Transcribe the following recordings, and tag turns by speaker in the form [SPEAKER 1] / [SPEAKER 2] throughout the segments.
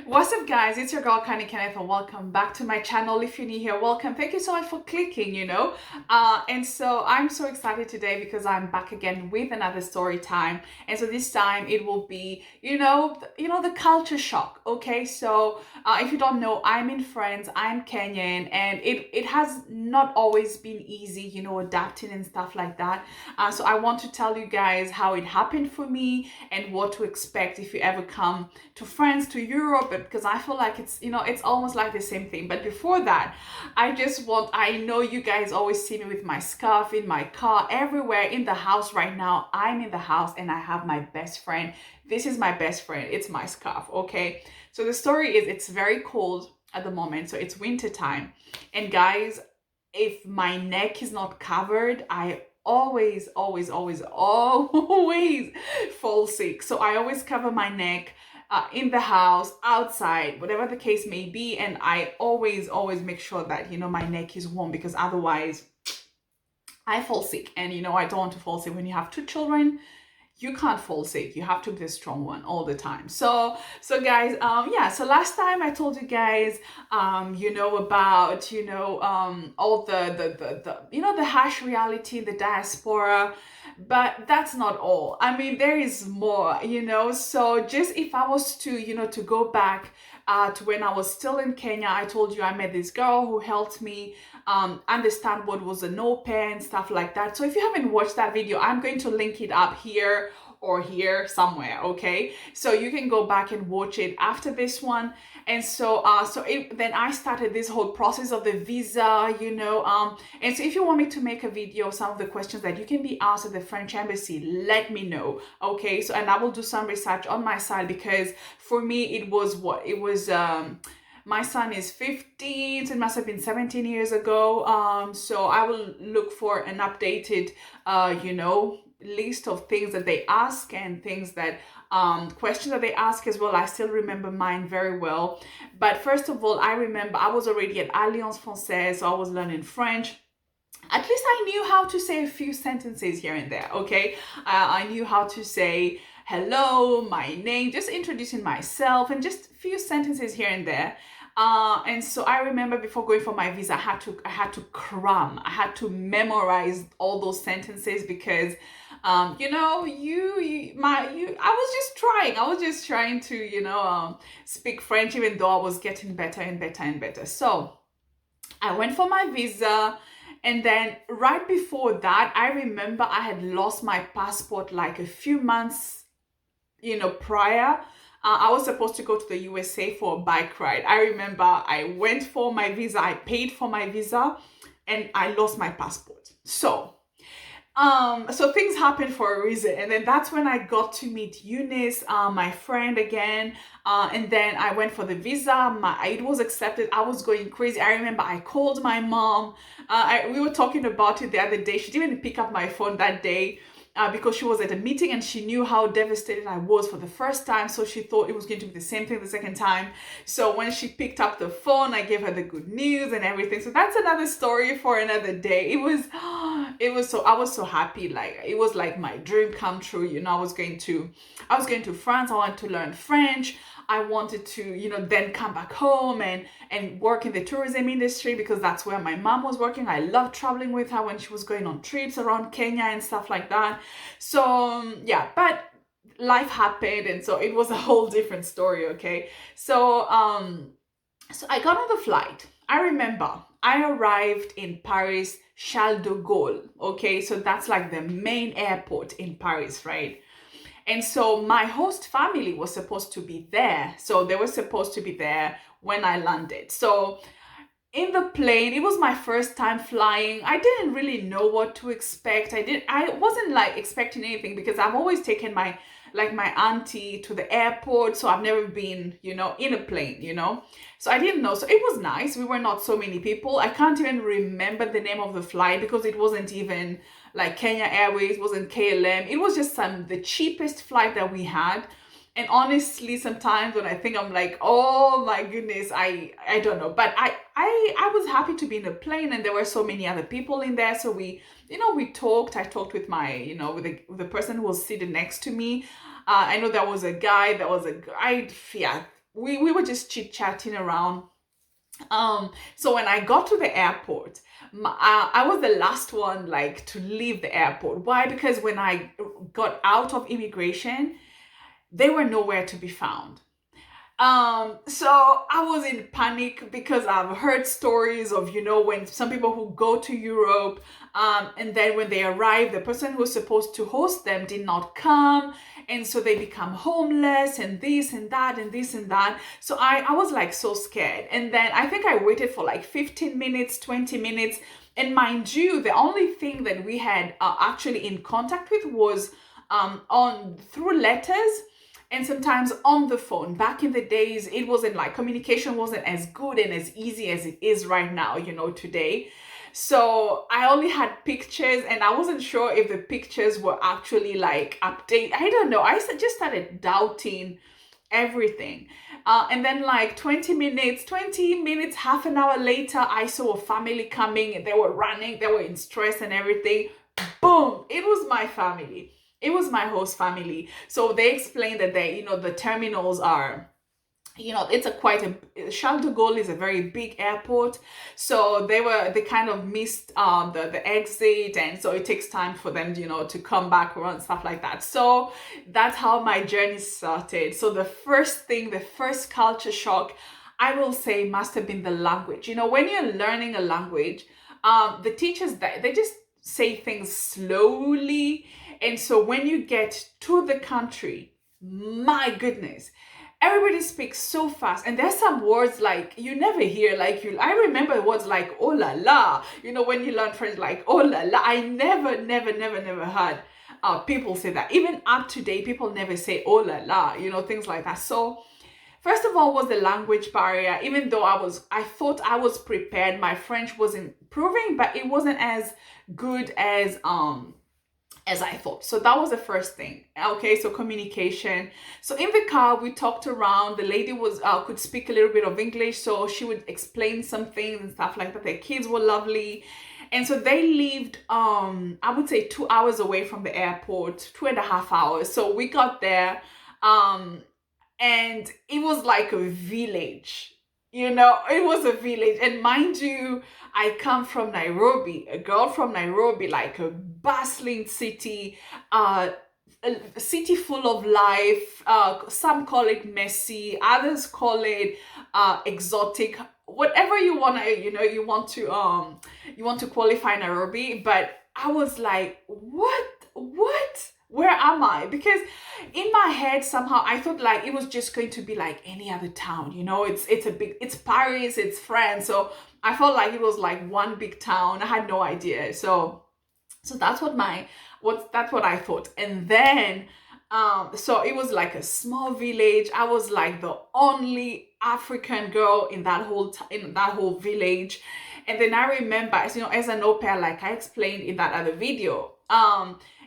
[SPEAKER 1] What's up, guys? It's your girl Kanye Kenneth, and welcome back to my channel. If you're new here, welcome. Thank you so much for clicking. And so I'm so excited today because I'm back again with another story time. And so this time it will be, the culture shock. Okay, so if you don't know, I'm in France. I'm Kenyan, and it has not always been easy, adapting and stuff like that. So I want to tell you guys how it happened for me and what to expect if you ever come to France, to Europe, because I feel like it's almost like the same thing. But before that, I know you guys always see me with my scarf in my car, everywhere in the house right now. I'm in the house and I have my best friend. This is my best friend. It's my scarf, okay? So the story is it's very cold at the moment, so it's winter time. And guys, if my neck is not covered, I always fall sick. So I always cover my neck in the house, outside, whatever the case may be. And I always make sure that, my neck is warm, because otherwise I fall sick. And, I don't want to fall sick when you have two children. You can't fall sick. You have to be a strong one all the time. So guys, so last time I told you guys, about, all the harsh reality in the diaspora, but that's not all. I mean, there is more, so just if I was to go back to when I was still in Kenya, I told you I met this girl who helped me understand what was an au pair and stuff like that. So if you haven't watched that video, I'm going to link it up here or here somewhere, okay? So you can go back and watch it after this one. And so then I started this whole process of the visa, and so if you want me to make a video, some of the questions that you can be asked at the French embassy, let me know, okay? So, and I will do some research on my side, because for me, it was my son is 15, so it must have been 17 years ago. So I will look for an updated, list of things that they ask and things that, questions that they ask as well. I still remember mine very well. But first of all, I remember I was already at Alliance Française, so I was learning French. At least I knew how to say a few sentences here and there, okay? I knew how to say hello, my name, just introducing myself, and just a few sentences here and there. And so I remember before going for my visa, I had to cram, I had to memorize all those sentences, because I was just trying to speak French, even though I was getting better and better and better. So I went for my visa. And then right before that, I remember I had lost my passport like a few months, prior. I was supposed to go to the USA for a bike ride. I remember I went for my visa, I paid for my visa, and I lost my passport. So things happen for a reason. And then that's when I got to meet Eunice, my friend again. And then I went for the visa. It was accepted. I was going crazy. I remember I called my mom. We were talking about it the other day. She didn't pick up my phone that day. Because she was at a meeting and she knew how devastated I was for the first time. So she thought it was going to be the same thing the second time. So when she picked up the phone, I gave her the good news and everything. So that's another story for another day. I was so happy. Like, it was like my dream come true. I was going to France. I wanted to learn French. I wanted to, then come back home and work in the tourism industry, because that's where my mom was working. I loved traveling with her when she was going on trips around Kenya and stuff like that. So, but life happened, and so it was a whole different story, okay? So I got on the flight. I remember I arrived in Paris, Charles de Gaulle, okay? So that's like the main airport in Paris, right? And so my host family was supposed to be there. So they were supposed to be there when I landed. So in the plane, it was my first time flying. I didn't really know what to expect. I wasn't like expecting anything, because I've always taken my auntie to the airport. So I've never been, in a plane. So I didn't know. So it was nice. We were not so many people. I can't even remember the name of the flight, because it wasn't even like Kenya Airways, wasn't KLM. It was just the cheapest flight that we had. And honestly, sometimes when I think, I'm like, oh my goodness, I don't know. But I was happy to be in a plane, and there were so many other people in there. So we talked. I talked with my, with the person who was sitting next to me. I know there was a guy, we were just chit-chatting around. So when I got to the airport, I was the last one like to leave the airport. Why? Because when I got out of immigration, they were nowhere to be found. So I was in panic because I've heard stories of, when some people who go to Europe, and then when they arrive, the person who's supposed to host them did not come. And so they become homeless and this and that and this and that. So I was like so scared. And then I think I waited for like 15 minutes, 20 minutes. And mind you, the only thing that we had actually in contact with was on through letters and sometimes on the phone. Back in the days, it wasn't like communication wasn't as good and as easy as it is right now, today. So I only had pictures and I wasn't sure if the pictures were actually like update. I don't know. I just started doubting everything. And then like 20 minutes, half an hour later, I saw a family coming and they were running, they were in stress and everything. Boom, it was my family. It was my host family. So they explained that the terminals are, it's Charles de Gaulle is a very big airport. So they kind of missed the exit. And so it takes time for them, to come back around and stuff like that. So that's how my journey started. So the first culture shock, I will say, must have been the language. When you're learning a language, the teachers, they just say things slowly. And so when you get to the country, my goodness, everybody speaks so fast. And there's some words like you never hear, I remember words like oh la la, when you learn French, like oh la la. I never heard people say that. Even up to date, people never say oh la la, things like that. So first of all was the language barrier. Even though I thought I was prepared, my French was improving, but it wasn't as good as I thought. So that was the first thing. Okay, so communication. So in the car, we talked around. The lady could speak a little bit of English, so she would explain some things and stuff like that. Their kids were lovely. And so they lived, I would say 2 hours away from the airport, 2.5 hours. So we got there, and it was like a village. It was a village. And mind you, I come from Nairobi, a girl from Nairobi, like a bustling city, a city full of life. Some call it messy, others call it exotic. Whatever you want to qualify Nairobi. But I was like, what? Where am I? Because in my head, somehow I thought like it was just going to be like any other town. It's Paris, it's France. So I felt like it was like one big town. I had no idea. So that's what I thought. And then, so it was like a small village. I was like the only African girl in that whole village. And then I remember, as an au pair, like I explained in that other video,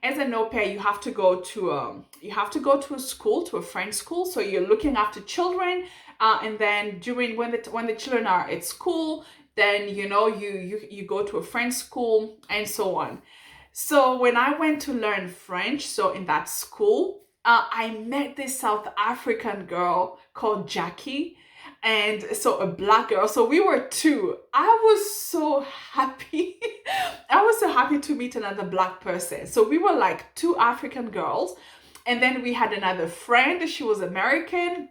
[SPEAKER 1] as an au pair, you have to go to a school, to a French school. So you're looking after children, and then when the children are at school, then you go to a French school and so on. So when I went to learn French, so in that school, I met this South African girl called Jackie. And so a black girl. So we were two. I was so happy. I was so happy to meet another black person. So we were like two African girls. And then we had another friend. She was American.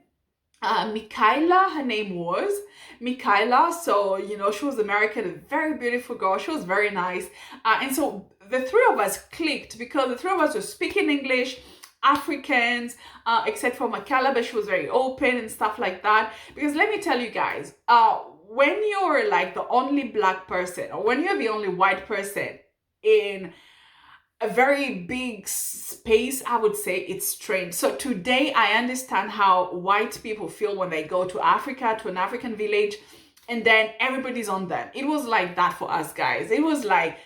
[SPEAKER 1] Michaela, her name was Michaela. So, she was American, a very beautiful girl. She was very nice. And so the three of us clicked because the three of us were speaking English. Africans, except for Michaela, but she was very open and stuff like that. Because let me tell you guys, when you're like the only black person, or when you're the only white person in a very big space, I would say it's strange. So today I understand how white people feel when they go to Africa, to an African village, and then everybody's on them. It was like that for us guys. It was like,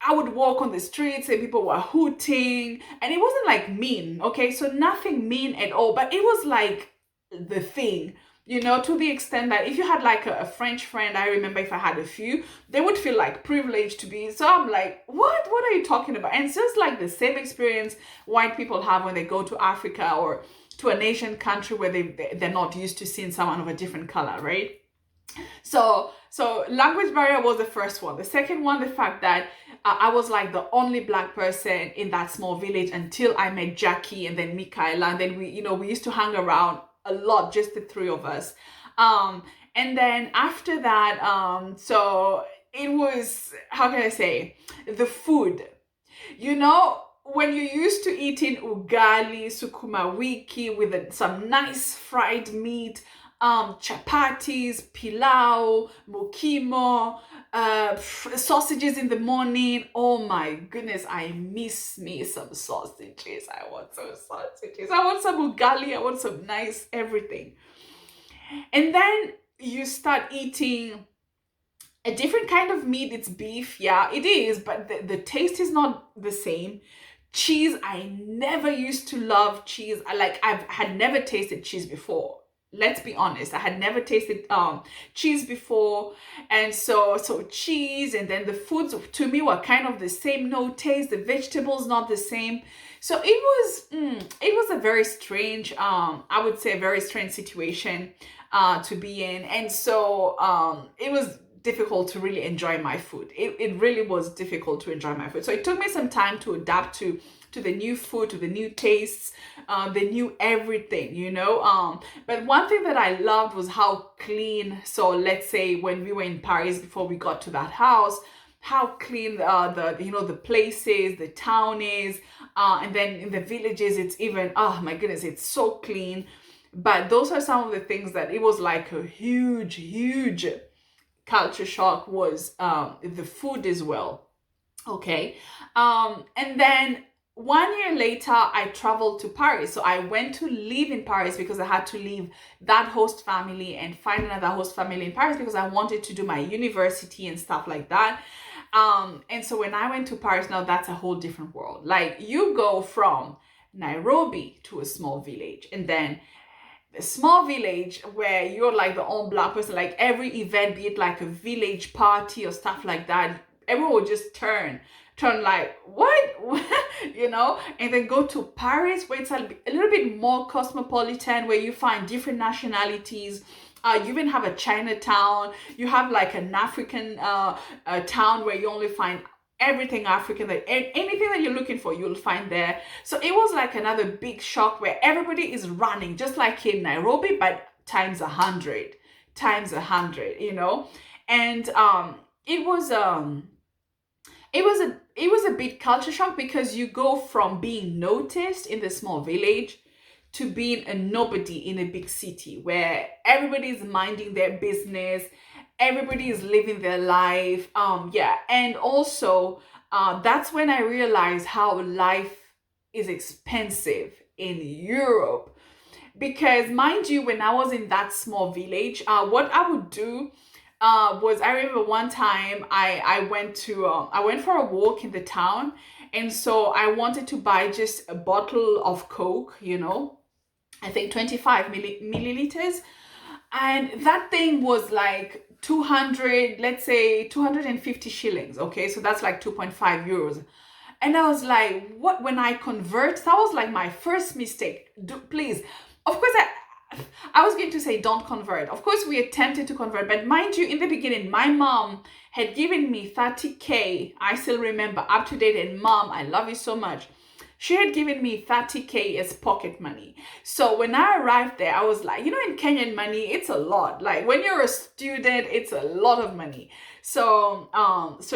[SPEAKER 1] I would walk on the streets and people were hooting, and it wasn't like mean, okay? So nothing mean at all, but it was like the thing, to the extent that if you had like a French friend, I remember if I had a few, they would feel like privileged to be. So I'm like, what are you talking about? And it's just like the same experience white people have when they go to Africa or to an Asian country where they're not used to seeing someone of a different color, right? So language barrier was the first one. The second one, the fact that I was like the only black person in that small village until I met Jackie and then Mikaela, and then we used to hang around a lot, just the three of us. And then after that, so it was, how can I say, the food. When you're used to eating ugali, sukuma wiki with some nice fried meat, chapatis, pilau, mokimo, sausages in the morning. Oh my goodness, I miss me some sausages. I want some sausages. I want some ugali. I want some nice everything. And then you start eating a different kind of meat. It's beef. Yeah, it is. But the taste is not the same. Cheese, I never used to love cheese. I had never tasted cheese before. Let's be honest, I had never tasted cheese before. And so cheese, and then the foods to me were kind of the same, no taste, the vegetables not the same. So it was a very strange, I would say a very strange situation to be in. And so it was difficult to really enjoy my food. It really was difficult to enjoy my food. So it took me some time to adapt to the new food, to the new tastes, the new everything, But one thing that I loved was how clean. So let's say when we were in Paris before we got to that house, how clean the places, the town is, and then in the villages, it's even, oh my goodness, it's so clean. But those are some of the things that it was like a huge culture shock, was the food as well. Okay. And then 1 year later, I traveled to Paris. So I went to live in Paris because I had to leave that host family and find another host family in Paris because I wanted to do my university and stuff like that. And so when I went to Paris, now that's a whole different world. Like, you go from Nairobi to a small village, and then a small village where you're like the only black person, like every event, be it like a village party or stuff like that, everyone would just turn like, what? And then go to Paris, where it's a little bit more cosmopolitan, where you find different nationalities. You even have a Chinatown. You have like an African town where you only find everything African, that anything that you're looking for, you'll find there. So it was like another big shock where everybody is running, just like in Nairobi, but times 100, And it was a big culture shock, because you go from being noticed in the small village to being a nobody in a big city where everybody is minding their business, everybody is living their life. And also that's when I realized how life is expensive in Europe. Because mind you, when I was in that small village, what I would do was, I remember one time I went for a walk in the town, and so I wanted to buy just a bottle of Coke, I think 25 milliliters, and that thing was like 200, let's say 250 shillings. Okay, so that's like 2.5 euros. And I was like, what? When I convert, that was like my first mistake. Please, of course, I was going to say don't convert. Of course, we attempted to convert, but mind you, in the beginning, my mom had given me 30K. I still remember, up to date. And Mom, I love you so much. She had given me 30K as pocket money. So when I arrived there, I was like, in Kenyan money, it's a lot. Like, when you're a student, it's a lot of money. So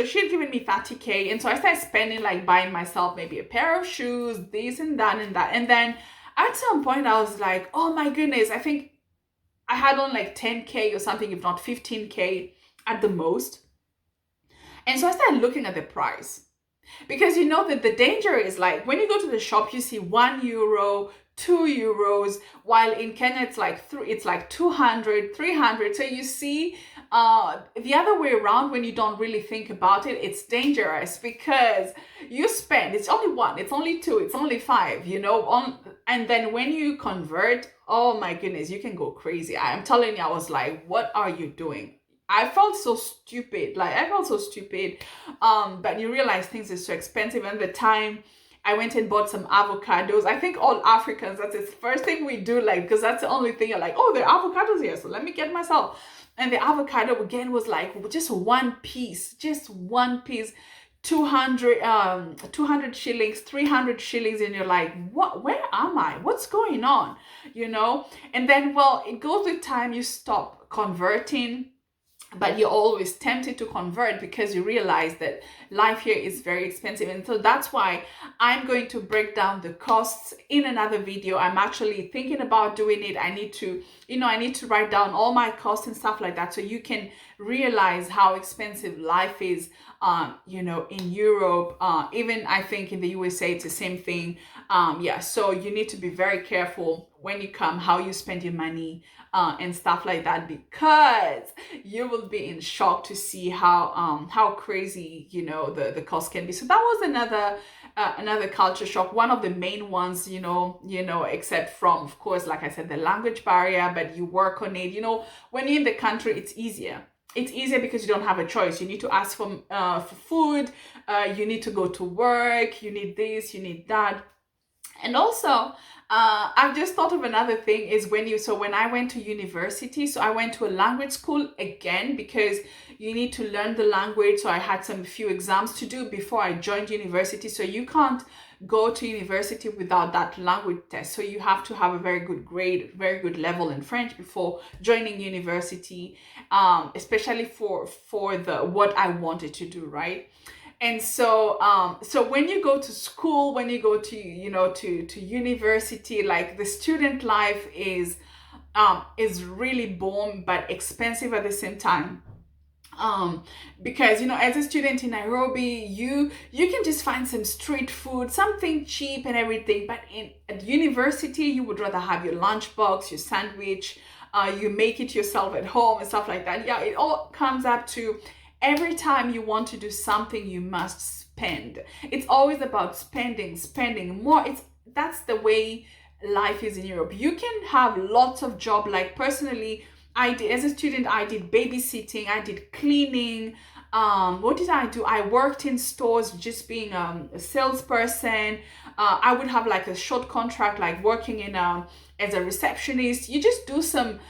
[SPEAKER 1] she had given me 30K. And so I started spending, like buying myself maybe a pair of shoes, this and that and that. And then at some point I was like, oh my goodness, I think I had on like 10K or something, if not 15K at the most. And so I started looking at the price. Because you know that the danger is, like, when you go to the shop, you see €1, €2, while in Kenya it's like 200, 300. So you see, the other way around, when you don't really think about it, it's dangerous, because you spend, it's only one, it's only two, it's only five, and then when you convert, oh my goodness, you can go crazy. I'm telling you, I was like, what are you doing? I felt so stupid. But you realize things are so expensive, and the time I went and bought some avocados. I think all Africans, that's the first thing we do, like, because that's the only thing you're like, oh, there are avocados here, so let me get myself. And the avocado again was like just one piece, 200 shillings, 300 shillings, and you're like, what, where am I, what's going on, and then, well, it goes with time, you stop converting, but you're always tempted to convert because you realize that life here is very expensive. And so that's why I'm going to break down the costs in another video. I'm actually thinking about doing it. I need to write down all my costs and stuff like that, so you can realize how expensive life is, in Europe. Even I think in the USA, it's the same thing. So you need to be very careful when you come, how you spend your money, and stuff like that, because you will be in shock to see how crazy, the cost can be. So that was another culture shock, one of the main ones, except from, of course, like I said, the language barrier, but you work on it. When you're in the country, it's easier. It's easier because you don't have a choice. You need to ask for food, you need to go to work, you need this, you need that. And also, I've just thought of another thing is when I went to university, so I went to a language school again because you need to learn the language. So I had some few exams to do before I joined university. So you can't go to university without that language test. So you have to have a very good grade, very good level in French before joining university, especially for what I wanted to do, right? And so when you go to school, when you go to university, like, the student life is really boom but expensive at the same time. Because as a student in Nairobi, you can just find some street food, something cheap and everything, but at university you would rather have your lunchbox, your sandwich, you make it yourself at home and stuff like that. Yeah, it all comes up to, every time you want to do something, you must spend. It's always about spending more. That's the way life is in Europe. You can have lots of job. Like, personally, as a student, I did babysitting, I did cleaning. What did I do? I worked in stores, just being a salesperson. I would have like a short contract, like working in as a receptionist. You just do some,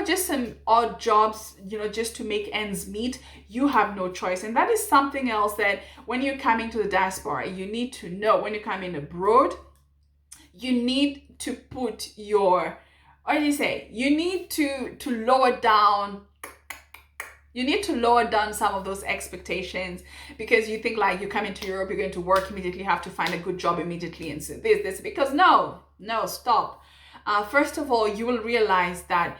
[SPEAKER 1] just some odd jobs, just to make ends meet. You have no choice. And that is something else that when you're coming to the diaspora, you need to know. When you're coming abroad, you need to put your, what do you say? You need to lower down. You need to lower down some of those expectations, because you think like you come into Europe, you're going to work immediately, have to find a good job immediately, and so this, because no, stop. First of all, you will realize that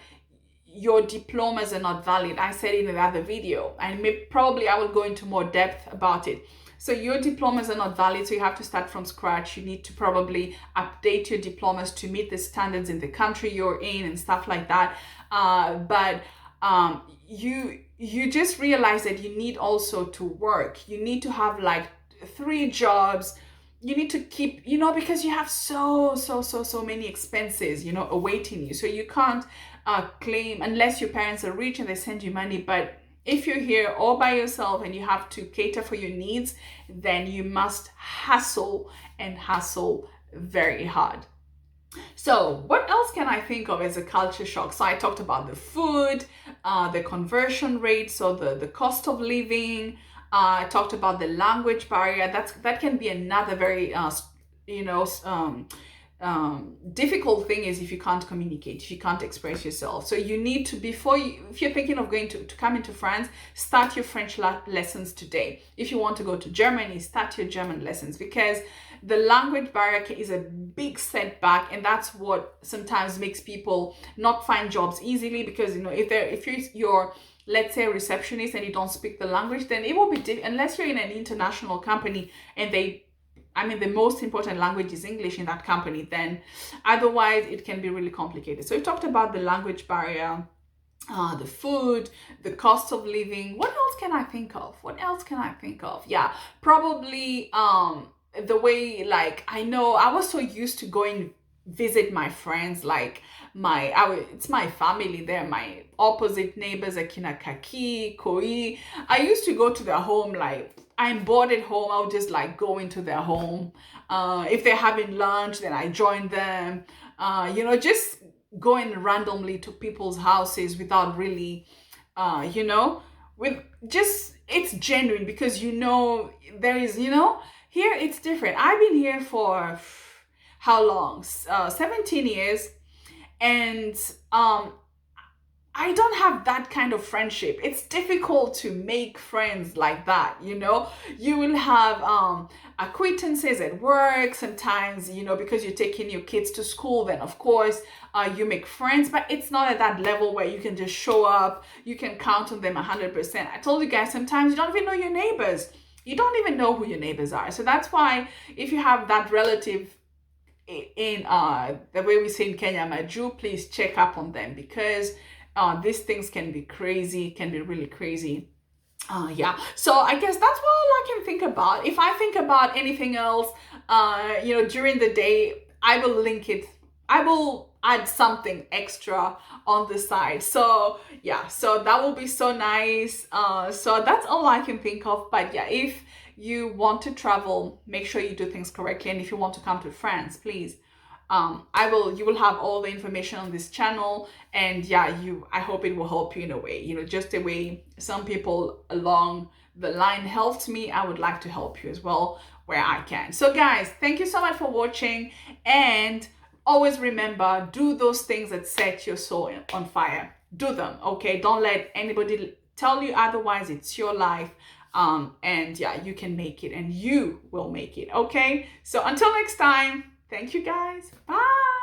[SPEAKER 1] your diplomas are not valid. I said it in the other video, and probably I will go into more depth about it. So your diplomas are not valid, so you have to start from scratch. You need to probably update your diplomas to meet the standards in the country you're in and stuff like that. But you just realize that you need also to work. You need to have like 3 jobs. You need to keep, because you have so many expenses, awaiting you. So you can't claim, unless your parents are rich and they send you money. But if you're here all by yourself and you have to cater for your needs, then you must hustle very hard. So what else can I think of as a culture shock? So I talked about the food, the conversion rate, so the cost of living. I talked about the language barrier. That can be another very difficult thing, is if you can't communicate, if you can't express yourself. So you need to, if you're thinking of going to come into France, start your French lessons today. If you want to go to Germany, start your German lessons, because the language barrier is a big setback, and that's what sometimes makes people not find jobs easily. Because if you're let's say a receptionist and you don't speak the language, then it will be unless you're in an international company and the most important language is English in that company, then otherwise it can be really complicated. So we talked about the language barrier, the food, the cost of living. What else can I think of? Yeah, probably the way, like, I know I was so used to going visit my friends, like it's my family. They're my opposite neighbors, akina Kaki, Koi. I used to go to their home like I'm bored at home, I'll just like go into their home. If they're having lunch, then I join them. Just going randomly to people's houses without really, with just, it's genuine because there is, here it's different. I've been here for how long? 17 years. And I don't have that kind of friendship. It's difficult to make friends like that, You will have acquaintances at work sometimes, because you're taking your kids to school, then of course you make friends, but it's not at that level where you can just show up, you can count on them 100%. I told you guys, sometimes you don't even know your neighbors. You don't even know who your neighbors are. So that's why if you have that relative in the way we say in Kenya, Maju, please check up on them because these things can be crazy, can be really crazy. Yeah, so I guess that's all I can think about. If I think about anything else, during the day, I will link it. I will add something extra on the side. So yeah, so that will be so nice. So that's all I can think of. But yeah, if you want to travel, make sure you do things correctly. And if you want to come to France, please, you will have all the information on this channel. And yeah, I hope it will help you in a way, just the way some people along the line helped me, I would like to help you as well where I can. So guys, thank you so much for watching, and always remember, do those things that set your soul on fire. Do them, okay? Don't let anybody tell you otherwise. It's your life. And yeah, you can make it, and you will make it, okay? So until next time, thank you guys. Bye.